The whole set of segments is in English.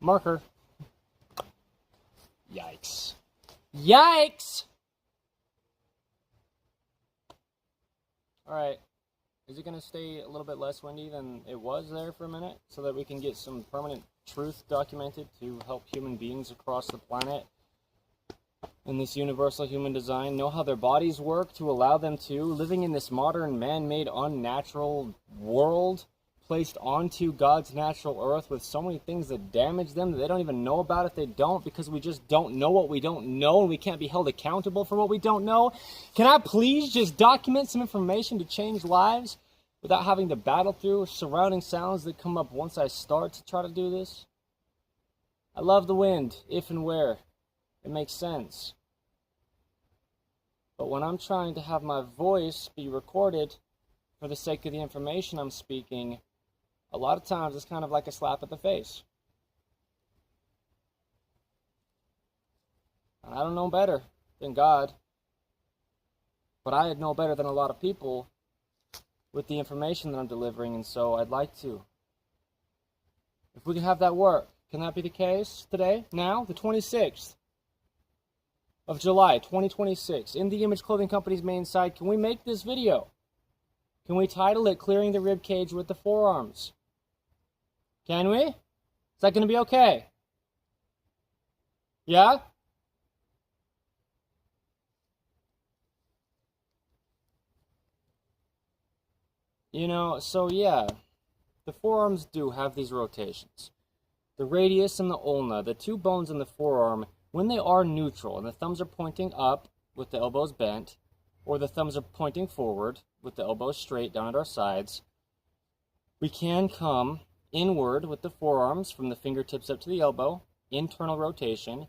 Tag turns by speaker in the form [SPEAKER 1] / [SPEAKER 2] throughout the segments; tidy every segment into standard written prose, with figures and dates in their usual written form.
[SPEAKER 1] Marker. Yikes. Yikes! Alright. Is it going to stay a little bit less windy than it was there for a minute so that we can get some permanent truth documented to help human beings across the planet in this universal human design know how their bodies work to allow them to, living in this modern man-made unnatural world placed onto God's natural earth with so many things that damage them that they don't even know about if they don't, because we just don't know what we don't know and we can't be held accountable for what we don't know. Can I please just document some information to change lives without having to battle through surrounding sounds that come up once I start to try to do this? I love the wind, if and where it makes sense. But when I'm trying to have my voice be recorded for the sake of the information I'm speaking, a lot of times it's kind of like a slap at the face. And I don't know better than God, but I know better than a lot of people with the information that I'm delivering, and so I'd like to. If we can have that work, can that be the case today? Now, the 26th of July, 2026, in the Image Clothing Company's main site, can we make this video? Can we title it Clearing the Rib Cage with the Forearms? Can we? Is that going to be okay? Yeah? You know, so yeah, the forearms do have these rotations. The radius and the ulna, the two bones in the forearm, when they are neutral and the thumbs are pointing up with the elbows bent, or the thumbs are pointing forward with the elbows straight down at our sides, we can come inward with the forearms from the fingertips up to the elbow, internal rotation,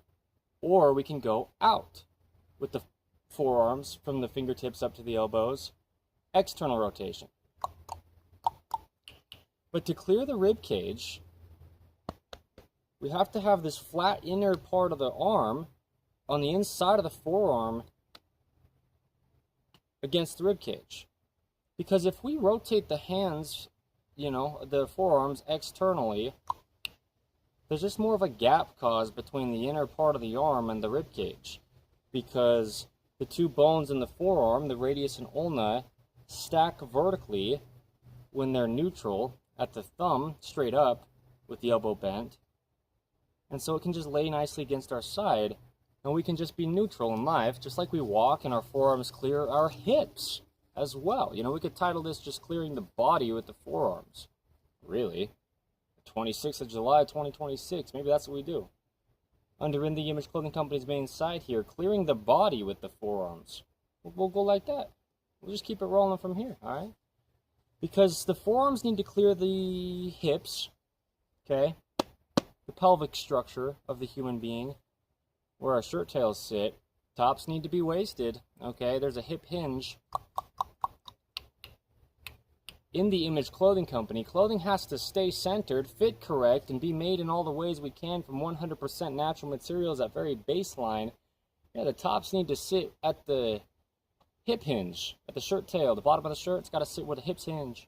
[SPEAKER 1] or we can go out with the forearms from the fingertips up to the elbows, external rotation. But to clear the rib cage, we have to have this flat inner part of the arm on the inside of the forearm against the rib cage. Because if we rotate the hands, you know, the forearms externally, there's just more of a gap caused between the inner part of the arm and the rib cage. Because the two bones in the forearm, the radius and ulna, stack vertically when they're neutral at the thumb straight up with the elbow bent. And so it can just lay nicely against our side, and we can just be neutral in life, just like we walk and our forearms clear our hips as well. You know, we could title this just Clearing the Body with the Forearms. Really. 26th of July, 2026. Maybe that's what we do. Under In the Image Clothing Company's main site here, Clearing the Body with the Forearms. We'll go like that. We'll just keep it rolling from here, all right? Because the forearms need to clear the hips, okay? The pelvic structure of the human being, where our shirt tails sit. Tops need to be waisted, okay? There's a hip hinge. In the Image Clothing Company, clothing has to stay centered, fit correct, and be made in all the ways we can from 100% natural materials at very baseline. Yeah, the tops need to sit at the hip hinge, at the shirt tail. The bottom of the shirt's got to sit where the hips hinge.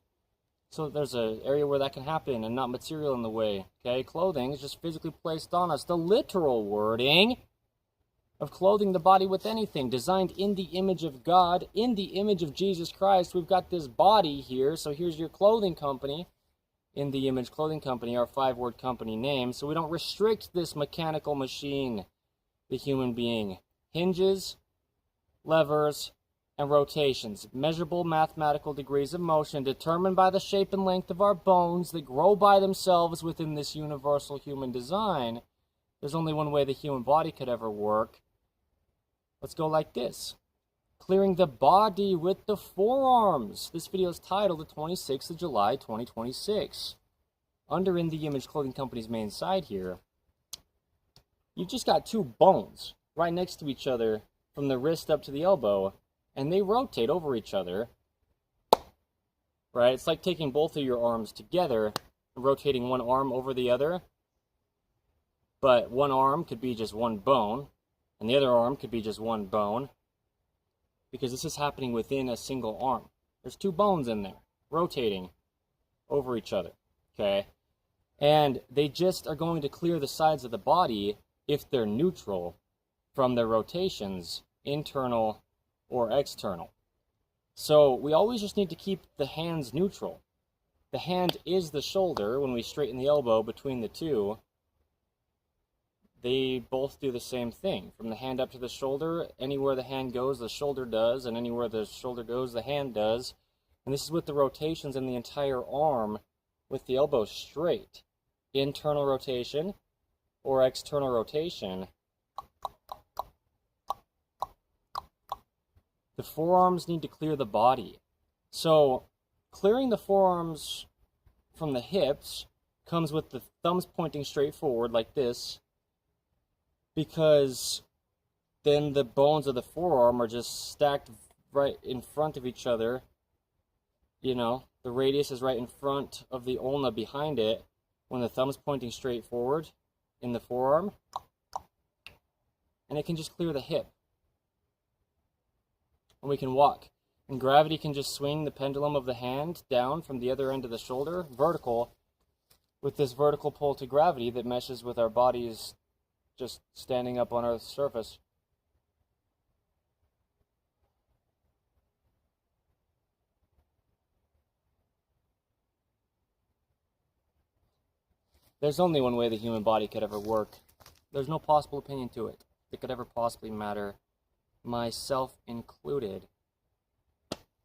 [SPEAKER 1] So there's an area where that can happen and not material in the way. Okay, clothing is just physically placed on us. The literal wording of clothing the body with anything, designed in the image of God, in the image of Jesus Christ. We've got this body here, so here's your clothing company, In the Image Clothing Company, our 5-word company name, so we don't restrict this mechanical machine, the human being. Hinges, levers, and rotations, measurable mathematical degrees of motion determined by the shape and length of our bones that grow by themselves within this universal human design. There's only one way the human body could ever work. Let's go like this. Clearing the body with the forearms. This video is titled the 26th of July, 2026. Under In the Image Clothing Company's main site here, you've just got two bones right next to each other from the wrist up to the elbow, and they rotate over each other, right? It's like taking both of your arms together and rotating one arm over the other, but one arm could be just one bone, and the other arm could be just one bone, because this is happening within a single arm. There's two bones in there, rotating over each other, okay? And they just are going to clear the sides of the body if they're neutral from their rotations, internal or external. So we always just need to keep the hands neutral. The hand is the shoulder. When we straighten the elbow between the two, they both do the same thing. From the hand up to the shoulder, anywhere the hand goes, the shoulder does, and anywhere the shoulder goes, the hand does. And this is with the rotations in the entire arm with the elbow straight. Internal rotation or external rotation. The forearms need to clear the body. So clearing the forearms from the hips comes with the thumbs pointing straight forward like this, because then the bones of the forearm are just stacked right in front of each other. You know, the radius is right in front of the ulna behind it when the thumb's pointing straight forward in the forearm. And it can just clear the hip. And we can walk. And gravity can just swing the pendulum of the hand down from the other end of the shoulder, vertical, with this vertical pull to gravity that meshes with our bodies just standing up on Earth's surface. There's only one way the human body could ever work. There's no possible opinion to it that could ever possibly matter, myself included.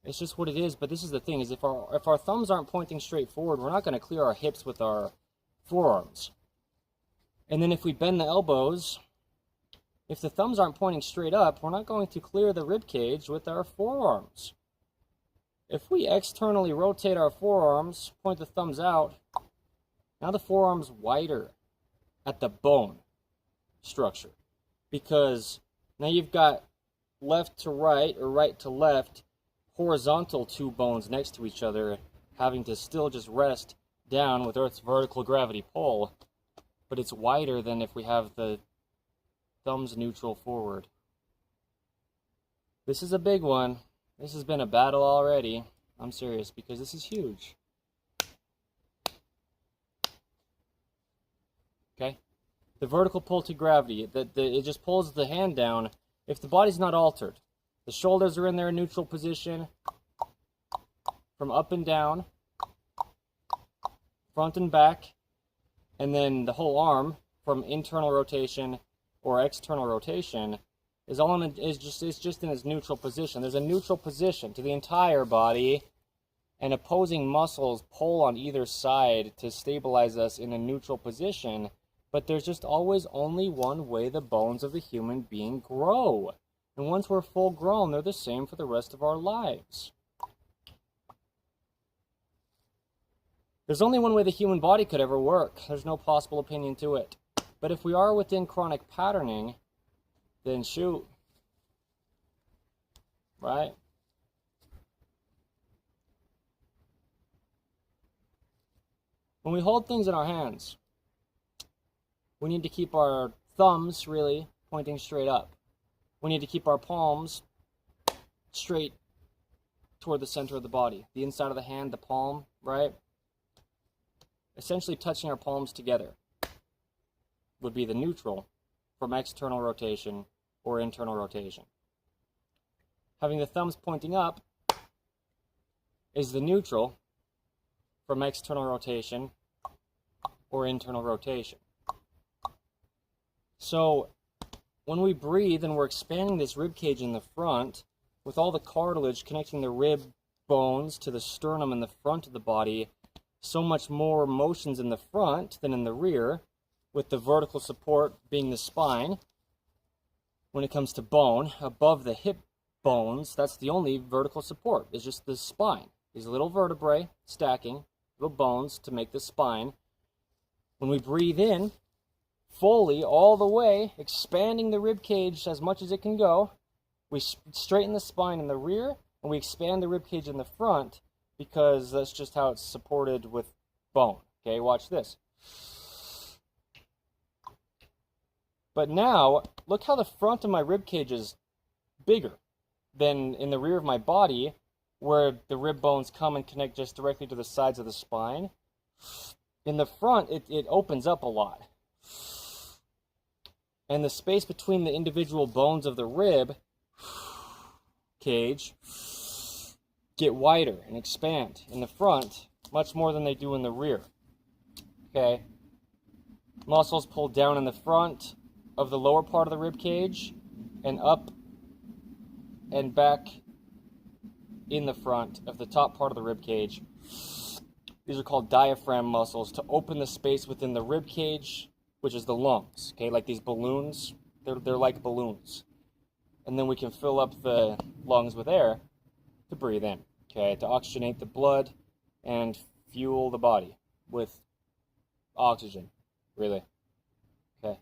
[SPEAKER 1] It's just what it is. But this is the thing, is if our thumbs aren't pointing straight forward, we're not going to clear our hips with our forearms. And then if we bend the elbows, if the thumbs aren't pointing straight up, we're not going to clear the rib cage with our forearms. If we externally rotate our forearms, point the thumbs out, now the forearm's wider at the bone structure, because now you've got left to right or right to left horizontal two bones next to each other, having to still just rest down with Earth's vertical gravity pull, but it's wider than if we have the thumbs neutral forward. This is a big one. This has been a battle already. I'm serious, because this is huge. Okay? The vertical pull to gravity, it just pulls the hand down. If the body's not altered, the shoulders are in their neutral position from up and down, front and back, and then the whole arm from internal rotation or external rotation is just in its neutral position. There's a neutral position to the entire body, and opposing muscles pull on either side to stabilize us in a neutral position. But there's just always only one way the bones of the human being grow. And once we're full grown, they're the same for the rest of our lives. There's only one way the human body could ever work. There's no possible opinion to it. But if we are within chronic patterning, then shoot. Right? When we hold things in our hands, we need to keep our thumbs really pointing straight up. We need to keep our palms straight toward the center of the body. The inside of the hand, the palm, right? Essentially touching our palms together would be the neutral from external rotation or internal rotation. Having the thumbs pointing up is the neutral from external rotation or internal rotation. So when we breathe and we're expanding this rib cage in the front, with all the cartilage connecting the rib bones to the sternum in the front of the body, so much more motions in the front than in the rear, with the vertical support being the spine. When it comes to bone, above the hip bones, that's the only vertical support, is just the spine. These little vertebrae stacking, little bones to make the spine. When we breathe in, fully, all the way, expanding the rib cage as much as it can go, we straighten the spine in the rear, and we expand the rib cage in the front, because that's just how it's supported with bone. Okay, watch this. But now, look how the front of my rib cage is bigger than in the rear of my body, where the rib bones come and connect just directly to the sides of the spine. In the front, it opens up a lot. And the space between the individual bones of the rib cage get wider and expand in the front much more than they do in the rear. Okay? Muscles pull down in the front of the lower part of the rib cage and up and back in the front of the top part of the rib cage. These are called diaphragm muscles to open the space within the rib cage, which is the lungs. Okay, like these balloons, they're like balloons. And then we can fill up the lungs with air to breathe in, okay, to oxygenate the blood and fuel the body with oxygen, really. Okay.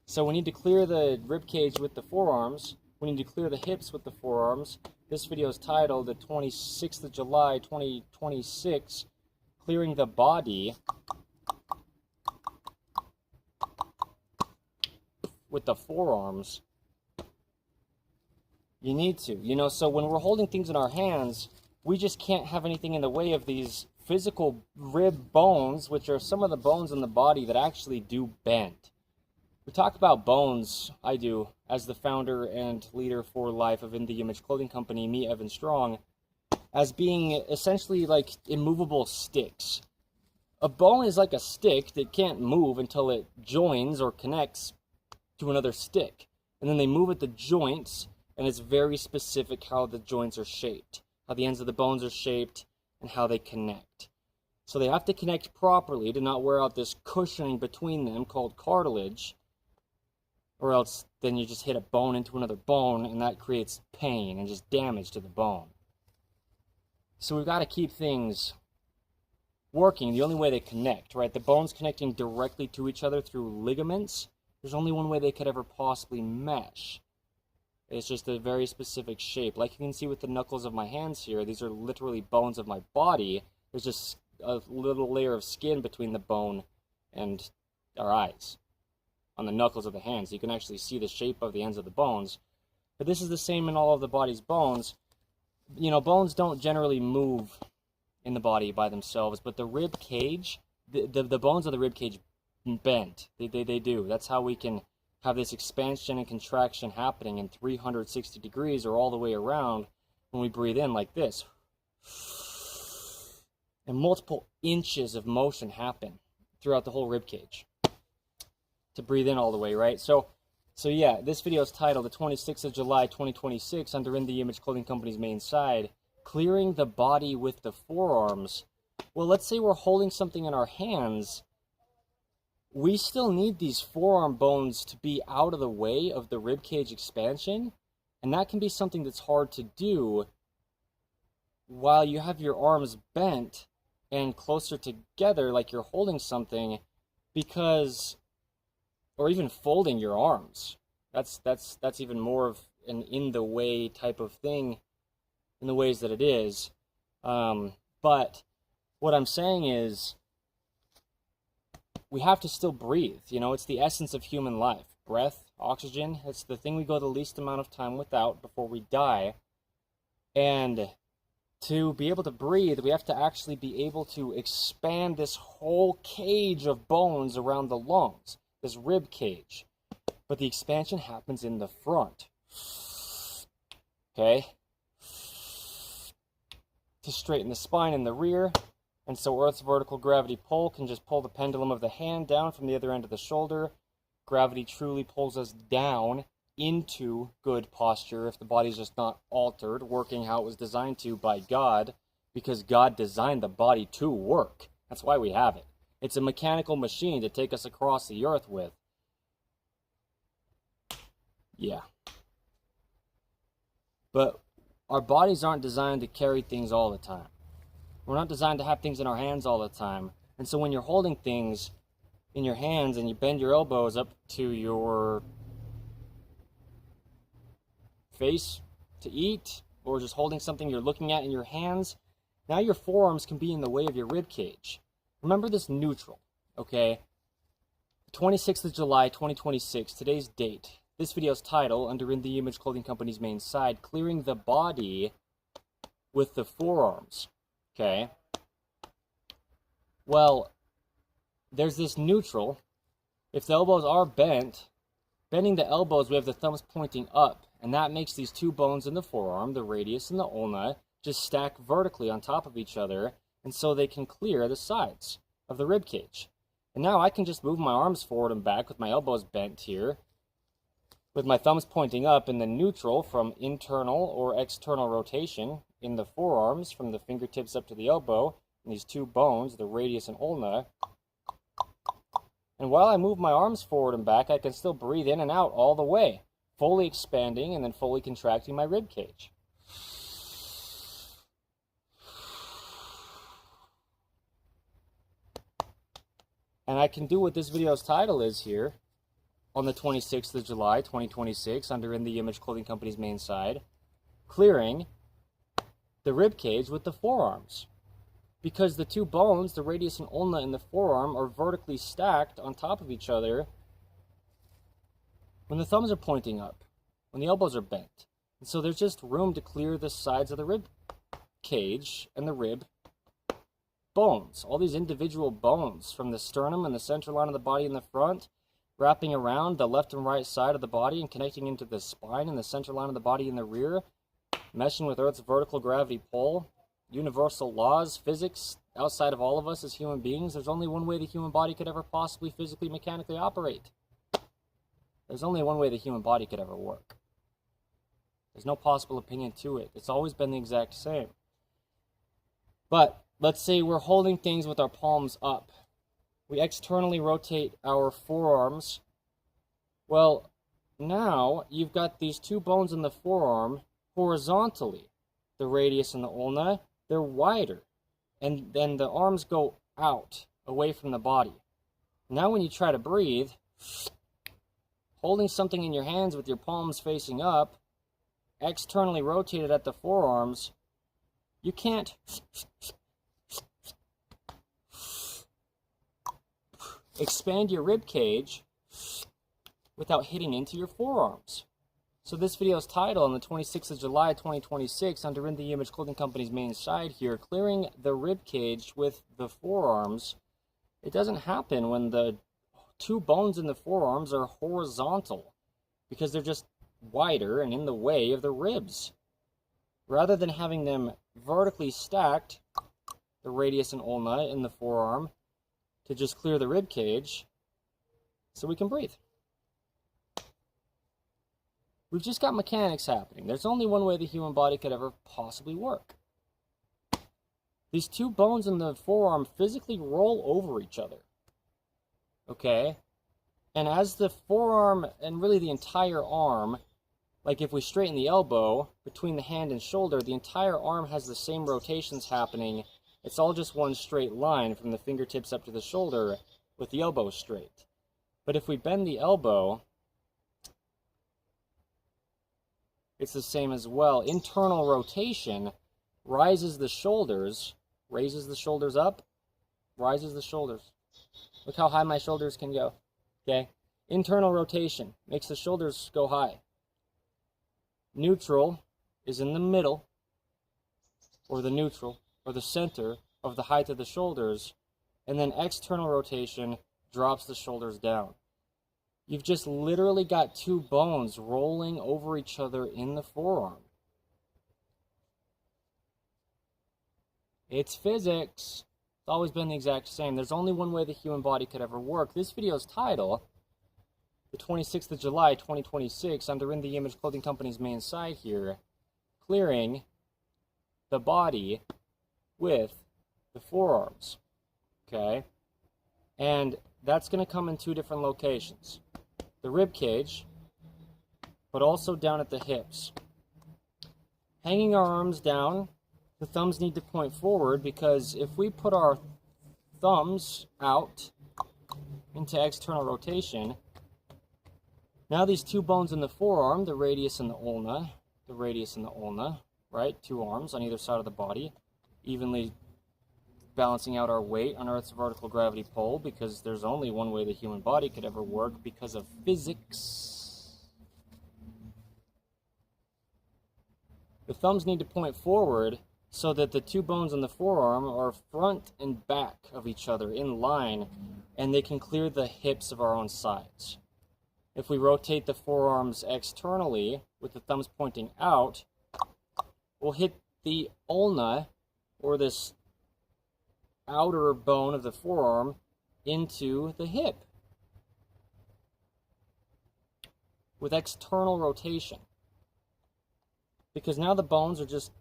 [SPEAKER 1] So we need to clear the rib cage with the forearms. We need to clear the hips with the forearms. This video is titled the 26th of July, 2026, Clearing the Body with the forearms. You need to, you know, so when we're holding things in our hands, we just can't have anything in the way of these physical rib bones, which are some of the bones in the body that actually do bend. We talk about bones, I do, as the founder and leader for life of In The Image Clothing Company, me, Evan Strong, as being essentially like immovable sticks. A bone is like a stick that can't move until it joins or connects to another stick. And then they move at the joints, and it's very specific how the joints are shaped, how the ends of the bones are shaped, and how they connect. So they have to connect properly to not wear out this cushioning between them called cartilage, or else then you just hit a bone into another bone, and that creates pain and just damage to the bone. So we've got to keep things working the only way they connect, right? The bones connecting directly to each other through ligaments, there's only one way they could ever possibly mesh. It's just a very specific shape. Like you can see with the knuckles of my hands here, these are literally bones of my body. There's just a little layer of skin between the bone and our eyes on the knuckles of the hands. You can actually see the shape of the ends of the bones. But this is the same in all of the body's bones. You know, bones don't generally move in the body by themselves, but the rib cage, the bones of the rib cage bend. They do. That's how we can have this expansion and contraction happening in 360 degrees or all the way around when we breathe in like this. And multiple inches of motion happen throughout the whole rib cage to breathe in all the way, right? So yeah, this video is titled the 26th of July, 2026, under In The Image Clothing Company's main side, Clearing the Body with the Forearms. Well, let's say we're holding something in our hands. We still need these forearm bones to be out of the way of the ribcage expansion, and that can be something that's hard to do while you have your arms bent and closer together like you're holding something, because, or even folding your arms. That's even more of an in the way type of thing in the ways that it is. But what I'm saying is, we have to still breathe. You know, it's the essence of human life. Breath, oxygen, it's the thing we go the least amount of time without before we die. And to be able to breathe, we have to actually be able to expand this whole cage of bones around the lungs, this rib cage. But the expansion happens in the front. Okay? To straighten the spine in the rear. And so Earth's vertical gravity pull can just pull the pendulum of the hand down from the other end of the shoulder. Gravity truly pulls us down into good posture if the body's just not altered, working how it was designed to by God, because God designed the body to work. That's why we have it. It's a mechanical machine to take us across the earth with. Yeah. But our bodies aren't designed to carry things all the time. We're not designed to have things in our hands all the time. And so when you're holding things in your hands and you bend your elbows up to your face to eat, or just holding something you're looking at in your hands, now your forearms can be in the way of your rib cage. Remember this neutral, okay? 26th of July, 2026, today's date. This video's title, under In The Image Clothing Company's main side, Clearing the Body with the forearms, okay? Well, there's this neutral. If the elbows are bent, bending the elbows, we have the thumbs pointing up, and that makes these two bones in the forearm, the radius and the ulna, just stack vertically on top of each other, and so they can clear the sides of the rib cage. And now I can just move my arms forward and back with my elbows bent here, with my thumbs pointing up, and the neutral from internal or external rotation in the forearms from the fingertips up to the elbow, and these two bones, the radius and ulna. And while I move my arms forward and back, I can still breathe in and out all the way, fully expanding and then fully contracting my rib cage. And I can do what this video's title is here on the 26th of July, 2026, under In the Image Clothing Company's main side, clearing the rib cage with the forearms. Because the two bones, the radius and ulna in the forearm, are vertically stacked on top of each other when the thumbs are pointing up, when the elbows are bent. And so there's just room to clear the sides of the rib cage and the rib bones, all these individual bones from the sternum and the center line of the body in the front, wrapping around the left and right side of the body and connecting into the spine and the center line of the body in the rear, meshing with Earth's vertical gravity pull, universal laws, physics, outside of all of us as human beings. There's only one way the human body could ever possibly physically, mechanically operate. There's only one way the human body could ever work. There's no possible opinion to it. It's always been the exact same. But let's say we're holding things with our palms up. We externally rotate our forearms. Well, now you've got these two bones in the forearm horizontally. The radius and the ulna, they're wider. And then the arms go out, away from the body. Now when you try to breathe, holding something in your hands with your palms facing up, externally rotated at the forearms, you can't expand your rib cage without hitting into your forearms. So this video's title on the 26th of July 2026 under In the Image Clothing Company's main side here, clearing the rib cage with the forearms. It doesn't happen when the two bones in the forearms are horizontal because they're just wider and in the way of the ribs. Rather than having them vertically stacked, the radius and ulna in the forearm, to just clear the rib cage so we can breathe. We've just got mechanics happening. There's only one way the human body could ever possibly work. These two bones in the forearm physically roll over each other. Okay? And as the forearm, and really the entire arm, like if we straighten the elbow between the hand and shoulder, the entire arm has the same rotations happening. It's all just one straight line from the fingertips up to the shoulder with the elbow straight. But if we bend the elbow, it's the same as well. Internal rotation rises the shoulders, raises the shoulders up, rises the shoulders. Look how high my shoulders can go. Okay? Internal rotation makes the shoulders go high. Neutral is in the middle, or the neutral, or the center of the height of the shoulders, and then external rotation drops the shoulders down. You've just literally got two bones rolling over each other in the forearm. It's physics. It's always been the exact same. There's only one way the human body could ever work. This video's title, the 26th of July, 2026, under In the Image Clothing Company's main site here, clearing the body with the forearms. Okay? And that's going to come in two different locations. The rib cage, but also down at the hips. Hanging our arms down, the thumbs need to point forward, because if we put our thumbs out into external rotation, now these two bones in the forearm, the radius and the ulna, right? Two arms on either side of the body, evenly balancing out our weight on Earth's vertical gravity pull, because there's only one way the human body could ever work because of physics. The thumbs need to point forward so that the two bones on the forearm are front and back of each other in line, and they can clear the hips of our own sides. If we rotate the forearms externally with the thumbs pointing out, we'll hit the ulna, or this outer bone of the forearm, into the hip with external rotation. Because now the bones are just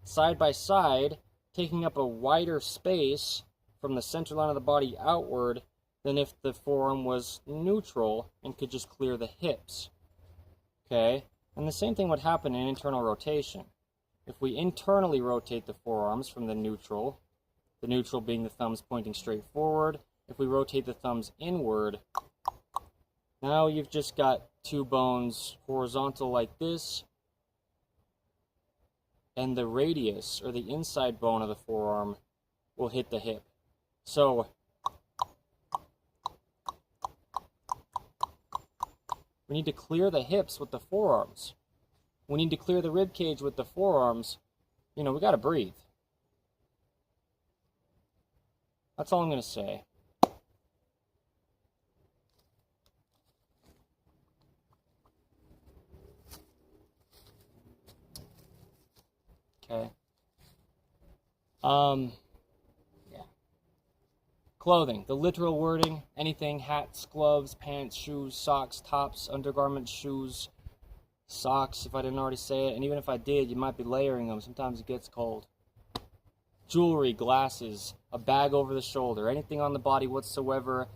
[SPEAKER 1] side by side, taking up a wider space from the center line of the body outward than if the forearm was neutral and could just clear the hips. Okay? And the same thing would happen in internal rotation. If we internally rotate the forearms from the neutral being the thumbs pointing straight forward, if we rotate the thumbs inward, now you've just got two bones horizontal like this, and the radius, or the inside bone of the forearm, will hit the hip. So we need to clear the hips with the forearms. We need to clear the rib cage with the forearms. We got to breathe. That's all I'm going to say. Okay. Yeah. Clothing. The literal wording: anything, hats, gloves, pants, shoes, socks, tops, undergarments, shoes, socks, if I didn't already say it. And even if I did, you might be layering them. Sometimes it gets cold. Jewelry, glasses, a bag over the shoulder, anything on the body whatsoever.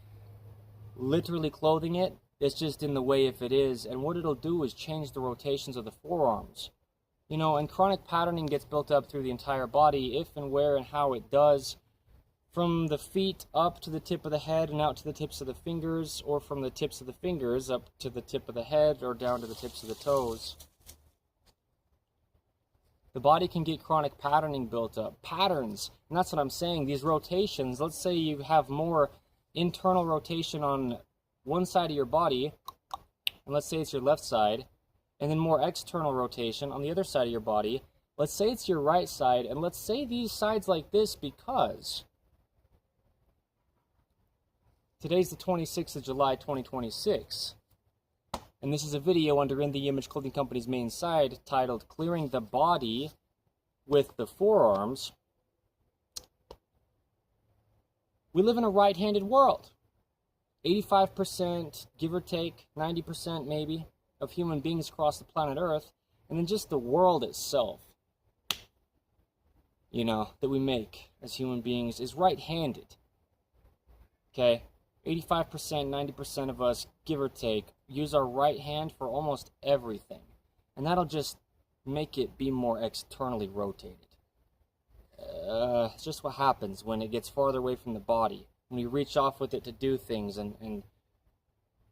[SPEAKER 1] Literally clothing it, it's just in the way if it is. And what it'll do is change the rotations of the forearms. And chronic patterning gets built up through the entire body, if and where and how it does. From the feet up to the tip of the head and out to the tips of the fingers, or from the tips of the fingers up to the tip of the head or down to the tips of the toes. The body can get chronic patterning built up. Patterns, and that's what I'm saying. These rotations, let's say you have more internal rotation on one side of your body, and let's say it's your left side, and then more external rotation on the other side of your body. Let's say it's your right side, and let's say these sides like this, because today's the 26th of July, 2026. And this is a video under In The Image Clothing Company's main site titled Clearing the Body with the Forearms. We live in a right-handed world. 85%, give or take, 90% maybe, of human beings across the planet Earth, and then just the world itself, that we make as human beings is right-handed. Okay? 85%, 90% of us, give or take, use our right hand for almost everything. And that'll just make it be more externally rotated. It's just what happens when it gets farther away from the body. When you reach off with it to do things, and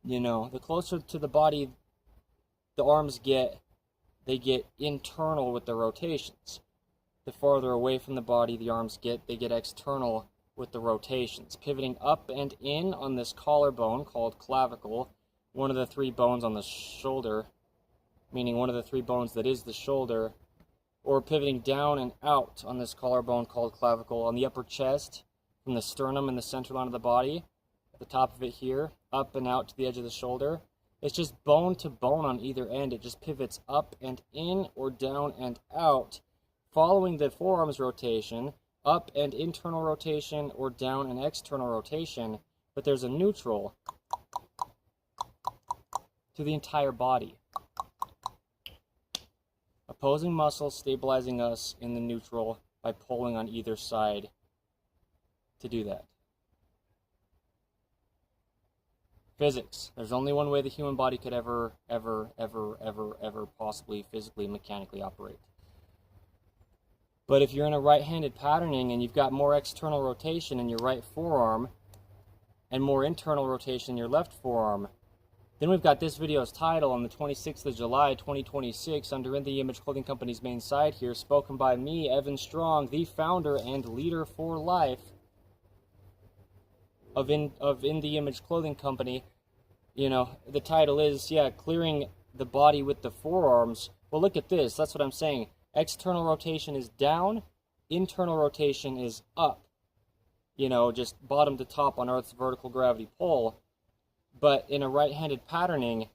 [SPEAKER 1] the closer to the body the arms get, they get internal with the rotations. The farther away from the body the arms get, they get external with the rotations, pivoting up and in on this collarbone called clavicle, one of the three bones on the shoulder, meaning one of the three bones that is the shoulder, or pivoting down and out on this collarbone called clavicle on the upper chest, from the sternum and the center line of the body, at the top of it here, up and out to the edge of the shoulder. It's just bone to bone on either end. It just pivots up and in or down and out, following the forearms rotation, up and internal rotation or down and external rotation, but there's a neutral to the entire body. Opposing muscles stabilizing us in the neutral by pulling on either side to do that. Physics. There's only one way the human body could ever possibly physically and mechanically operate. But if you're in a right-handed patterning and you've got more external rotation in your right forearm and more internal rotation in your left forearm, then we've got this video's title on the 26th of July, 2026, under In The Image Clothing Company's main site here, spoken by me, Evan Strong, the founder and leader for life of In The Image Clothing Company. The title is, Clearing the Body with the Forearms. Well, look at this. That's what I'm saying. External rotation is down, internal rotation is up, you know, just bottom to top on Earth's vertical gravity pull. But in a right-handed patterning,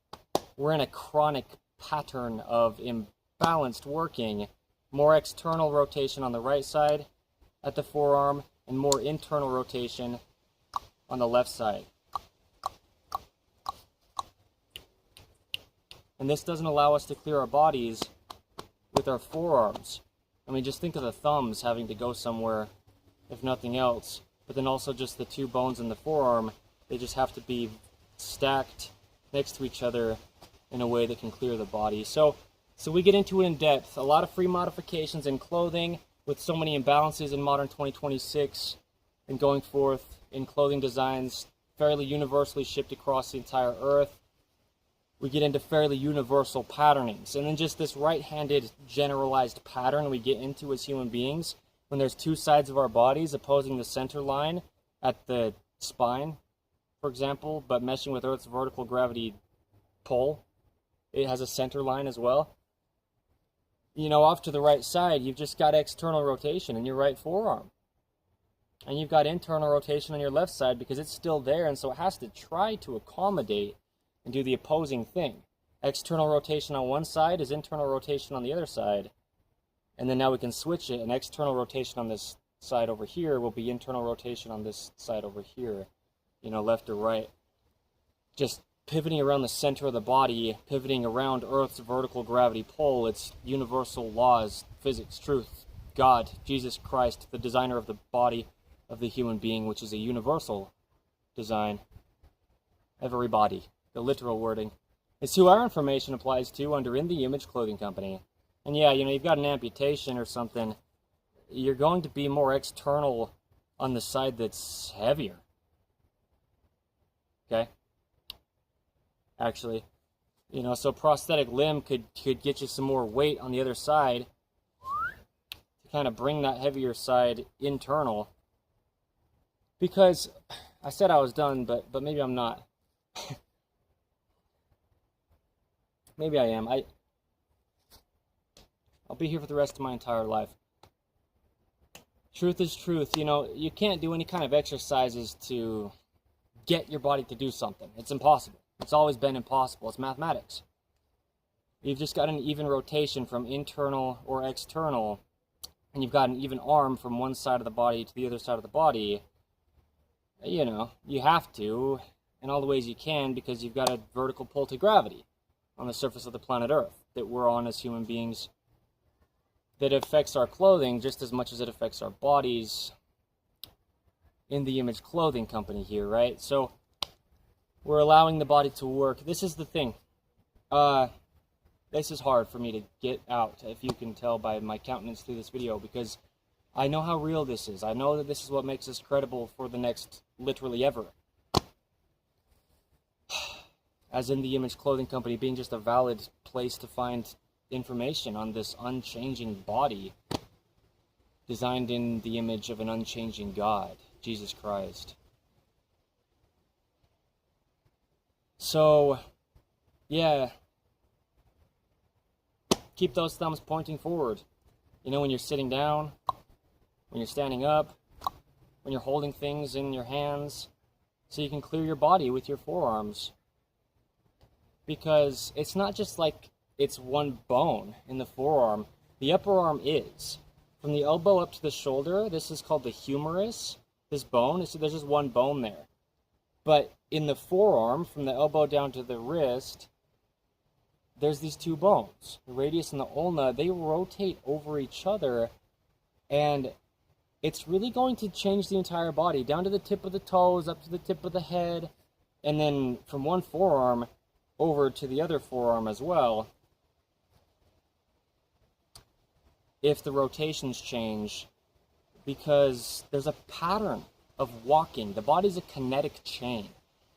[SPEAKER 1] we're in a chronic pattern of imbalanced working. More external rotation on the right side at the forearm, and more internal rotation on the left side. And this doesn't allow us to clear our bodies with our forearms. I mean, just think of the thumbs having to go somewhere, if nothing else. But then also just the two bones in the forearm, they just have to be stacked next to each other in a way that can clear the body. So we get into it in depth. A lot of free modifications in clothing, with so many imbalances in modern 2026 and going forth in clothing designs fairly universally shipped across the entire earth. We get into fairly universal patternings. And then just this right-handed generalized pattern we get into as human beings when there's two sides of our bodies opposing the center line at the spine, for example, but meshing with Earth's vertical gravity pull. It has a center line as well. You know, off to the right side, you've just got external rotation in your right forearm. And you've got internal rotation on your left side because it's still there, and so it has to try to accommodate and do the opposing thing. External rotation on one side is internal rotation on the other side. And then now we can switch it, and external rotation on this side over here will be internal rotation on this side over here. You know, left or right. Just pivoting around the center of the body, pivoting around Earth's vertical gravity pull. It's universal laws, physics, truth, God, Jesus Christ, the designer of the body of the human being, which is a universal design. Everybody, the literal wording. It's who our information applies to under In the Image Clothing Company. And yeah, you know, you've got an amputation or something, you're going to be more external on the side that's heavier. Okay? Actually, you know, so prosthetic limb could get you some more weight on the other side to kind of bring that heavier side internal. Because I said I was done, but maybe I'm not. Maybe I am. I'll be here for the rest of my entire life. Truth is truth. You know, you can't do any kind of exercises to get your body to do something. It's impossible. It's always been impossible. It's mathematics. You've just got an even rotation from internal or external, and you've got an even arm from one side of the body to the other side of the body. You know, you have to, in all the ways you can, because you've got a vertical pull to gravity on the surface of the planet Earth that we're on as human beings, that affects our clothing just as much as it affects our bodies. In the Image Clothing Company here, right? So we're allowing the body to work. This is the thing. This is hard for me to get out, if you can tell by my countenance through this video, because I know how real this is. I know that this is what makes us credible for the next literally ever. As In the Image Clothing Company being just a valid place to find information on this unchanging body designed in the image of an unchanging God, Jesus Christ. So, yeah, keep those thumbs pointing forward. You know, when you're sitting down, when you're standing up, when you're holding things in your hands, so you can clear your body with your forearms. Because it's not just like it's one bone in the forearm. The upper arm is. From the elbow up to the shoulder, this is called the humerus. This bone, there's just one bone there. But in the forearm, from the elbow down to the wrist, there's these two bones. The radius and the ulna, they rotate over each other, and it's really going to change the entire body, down to the tip of the toes, up to the tip of the head, and then from one forearm over to the other forearm as well. If the rotations change, because there's a pattern of walking. The body's a kinetic chain.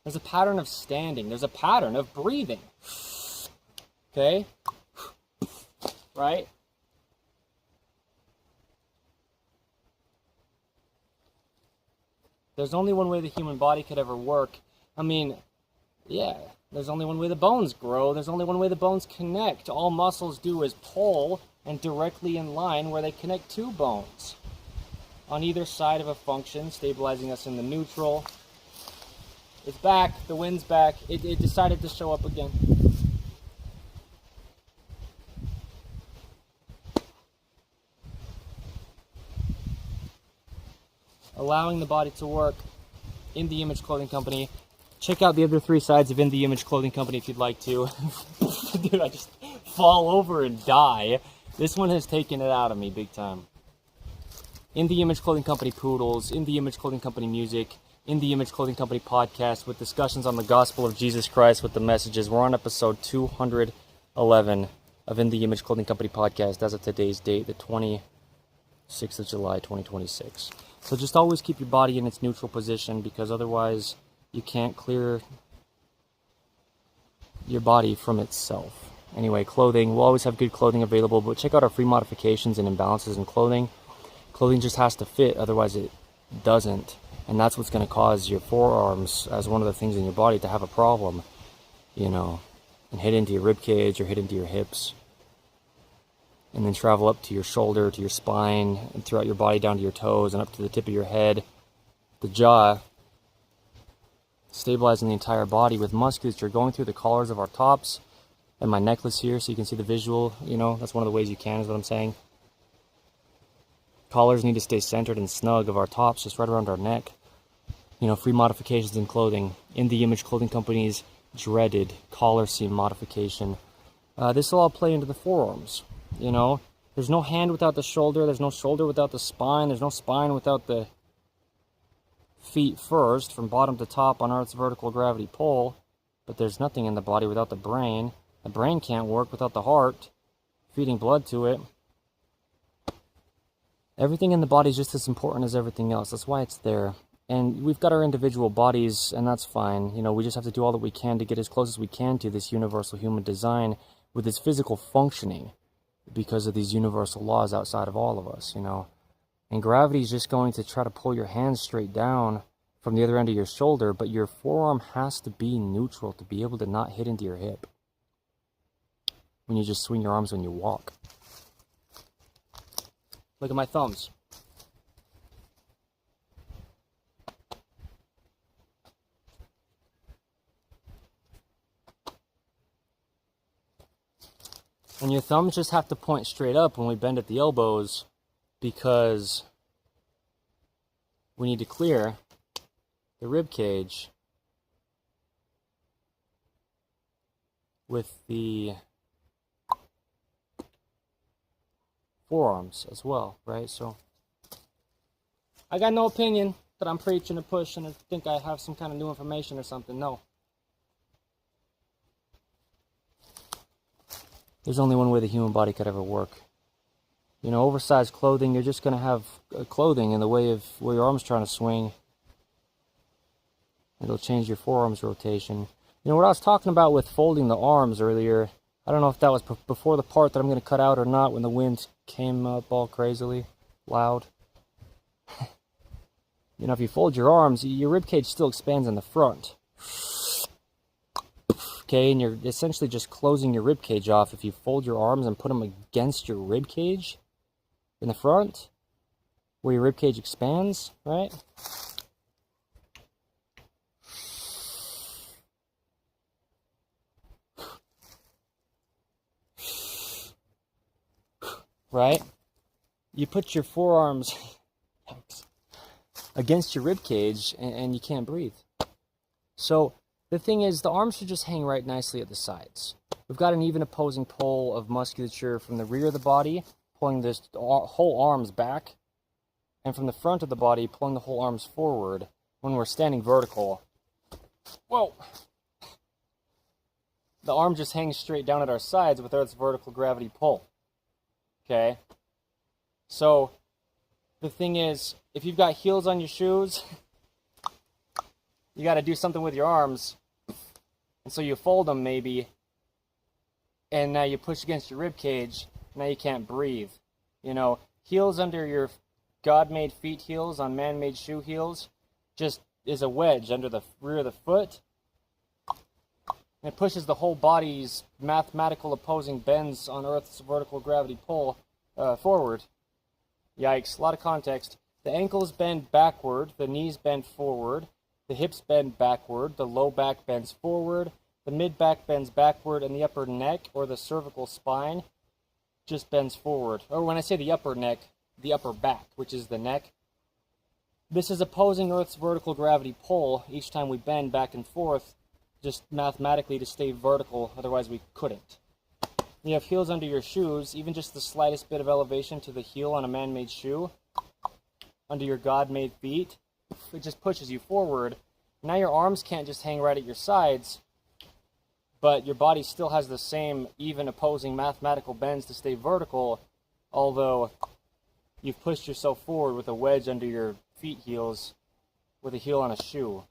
[SPEAKER 1] There's a pattern of standing. There's a pattern of breathing. Okay? Right? There's only one way the human body could ever work. I mean, yeah, there's only one way the bones grow. There's only one way the bones connect. All muscles do is pull and directly in line where they connect two bones. on either side of a function, stabilizing us in the neutral. It's back, the wind's back. It decided to show up again. Allowing the body to work. In the Image Clothing Company. Check out the other 3 sides of In the Image Clothing Company if you'd like to. Dude, I just fall over and die. This one has taken it out of me big time. In the Image Clothing Company Poodles, In the Image Clothing Company Music, In the Image Clothing Company Podcast with discussions on the gospel of Jesus Christ with the messages. We're on episode 211 of In the Image Clothing Company Podcast as of today's date, the 26th of July, 2026. So just always keep your body in its neutral position, because otherwise you can't clear your body from itself. Anyway, clothing. We'll always have good clothing available, but check out our free modifications and imbalances in clothing. Clothing just has to fit, otherwise it doesn't. And that's what's going to cause your forearms, as one of the things in your body, to have a problem, and hit into your rib cage or hit into your hips. And then travel up to your shoulder, to your spine, and throughout your body down to your toes and up to the tip of your head, the jaw, stabilizing the entire body with musculature going through the collars of our tops and my necklace here, so you can see the visual. That's one of the ways you can, is what I'm saying. Collars need to stay centered and snug of our tops, just right around our neck. Free modifications in clothing. In the Image Clothing Company's dreaded collar seam modification. This will all play into the forearms. There's no hand without the shoulder, there's no shoulder without the spine, there's no spine without the feet first, from bottom to top on Earth's vertical gravity pull, but there's nothing in the body without the brain. The brain can't work without the heart feeding blood to it. Everything in the body is just as important as everything else. That's why it's there. And we've got our individual bodies, and that's fine. We just have to do all that we can to get as close as we can to this universal human design with its physical functioning, because of these universal laws outside of all of us, And gravity is just going to try to pull your hands straight down from the other end of your shoulder, but your forearm has to be neutral to be able to not hit into your hip when you just swing your arms when you walk. Look at my thumbs. And your thumbs just have to point straight up when we bend at the elbows, because we need to clear the rib cage with the forearms as well, right? So I got no opinion that I'm preaching or pushing or think I have some kind of new information or something. No. There's only one way the human body could ever work. Oversized clothing, you're just going to have clothing in the way of where your arm's trying to swing. It'll change your forearms rotation. What I was talking about with folding the arms earlier, I don't know if that was before the part that I'm going to cut out or not, when the wind came up all crazily loud. If you fold your arms, your rib cage still expands in the front. Okay, and you're essentially just closing your rib cage off if you fold your arms and put them against your rib cage in the front, where your rib cage expands, right? Right? You put your forearms against your rib cage and you can't breathe. So the thing is, the arms should just hang right nicely at the sides. We've got an even opposing pull of musculature from the rear of the body, pulling this whole arms back, and from the front of the body, pulling the whole arms forward when we're standing vertical. Whoa! The arm just hangs straight down at our sides with Earth's vertical gravity pull. Okay? So, the thing is, if you've got heels on your shoes, you got to do something with your arms. And so you fold them maybe, and now you push against your rib cage. Now you can't breathe. Heels under your God-made feet heels on man-made shoe heels just is a wedge under the rear of the foot. And it pushes the whole body's mathematical opposing bends on Earth's vertical gravity pull forward. Yikes, a lot of context. The ankles bend backward, the knees bend forward, the hips bend backward, the low back bends forward, the mid back bends backward, and the upper neck or the cervical spine just bends forward. Or when I say the upper neck, the upper back, which is the neck. This is opposing Earth's vertical gravity pull each time we bend back and forth, just mathematically to stay vertical, otherwise we couldn't. You have heels under your shoes, even just the slightest bit of elevation to the heel on a man-made shoe, under your God-made feet, it just pushes you forward. Now your arms can't just hang right at your sides, but your body still has the same even opposing mathematical bends to stay vertical, although you've pushed yourself forward with a wedge under your feet heels with a heel on a shoe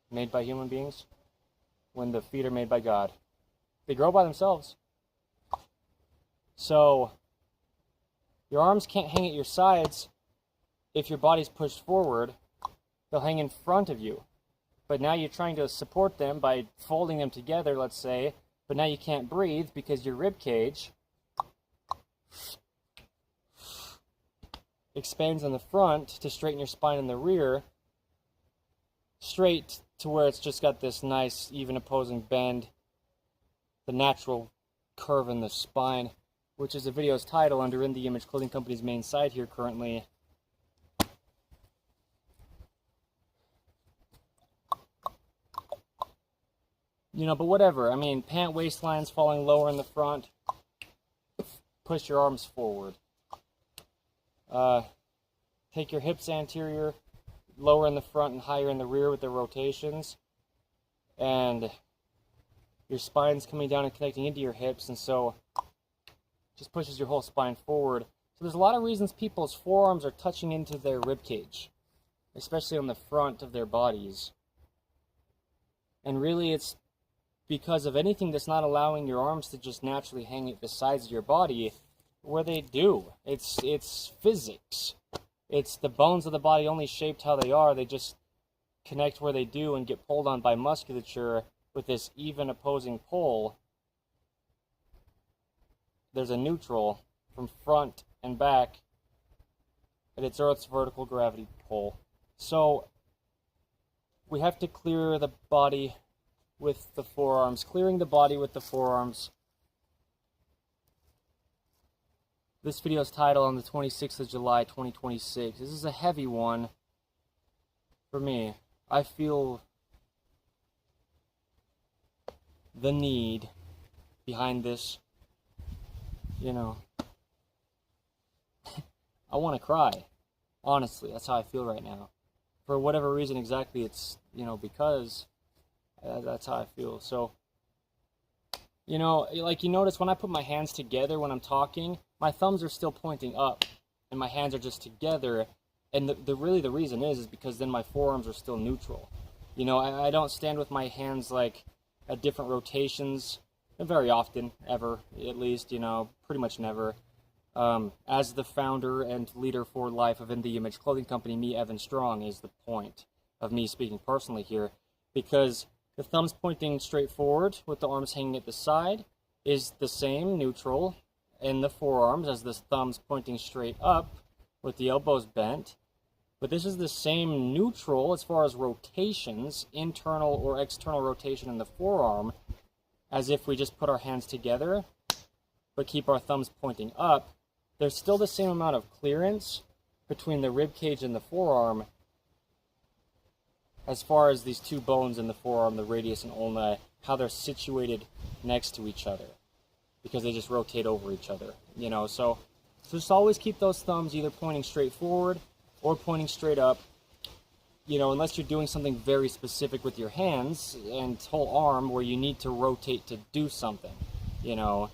[SPEAKER 1] made by human beings when the feet are made by God. They grow by themselves. So your arms can't hang at your sides if your body's pushed forward. They'll hang in front of you. But now you're trying to support them by folding them together, let's say, but now you can't breathe because your rib cage expands in the front to straighten your spine in the rear, straight to where it's just got this nice, even opposing bend, the natural curve in the spine, which is the video's title under In The Image Clothing Company's main site here currently. You know, but whatever. I mean, pant waistlines falling lower in the front. Push your arms forward. Take your hips anterior, lower in the front and higher in the rear with the rotations. And your spine's coming down and connecting into your hips, and so just pushes your whole spine forward. So there's a lot of reasons people's forearms are touching into their rib cage, especially on the front of their bodies. And really it's because of anything that's not allowing your arms to just naturally hang at the sides of your body where they do. It's physics. It's the bones of the body only shaped how they are. They just connect where they do and get pulled on by musculature with this even opposing pull. There's a neutral from front and back, and it's Earth's vertical gravity pull. So we have to clear the body with the forearms. Clearing the body with the forearms. This video is titled on the 26th of July, 2026. This is a heavy one for me. I feel the need behind this, you know. I want to cry. Honestly, that's how I feel right now. For whatever reason exactly, it's, you know, because that's how I feel. So, you know, like you notice when I put my hands together when I'm talking, my thumbs are still pointing up and my hands are just together. And the reason is because then my forearms are still neutral. You know, I don't stand with my hands like at different rotations very often, ever, at least, you know, pretty much never. As the founder and leader for life of In The Image Clothing Company, me, Evan Strong, is the point of me speaking personally here, because the thumbs pointing straight forward with the arms hanging at the side is the same neutral in the forearms as the thumbs pointing straight up with the elbows bent. But this is the same neutral as far as rotations, internal or external rotation in the forearm, as if we just put our hands together but keep our thumbs pointing up. There's still the same amount of clearance between the rib cage and the forearm as far as these two bones in the forearm, the radius and ulna, how they're situated next to each other because they just rotate over each other, you know. So just always keep those thumbs either pointing straight forward or pointing straight up, you know, unless you're doing something very specific with your hands and whole arm where you need to rotate to do something, you know.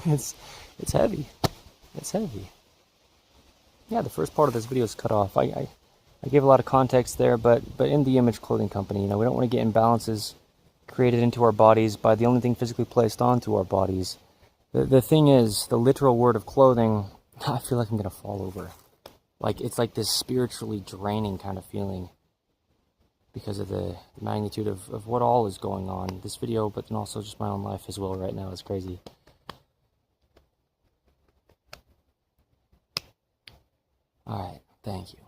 [SPEAKER 1] It's heavy. It's heavy. Yeah, the first part of this video is cut off. I gave a lot of context there, but In The Image Clothing Company, you know, we don't want to get imbalances created into our bodies by the only thing physically placed onto our bodies. The thing is, the literal word of clothing, I feel like I'm going to fall over. like it's like this spiritually draining kind of feeling because of the magnitude of what all is going on. This video, but then also just my own life as well right now is crazy. Alright, thank you.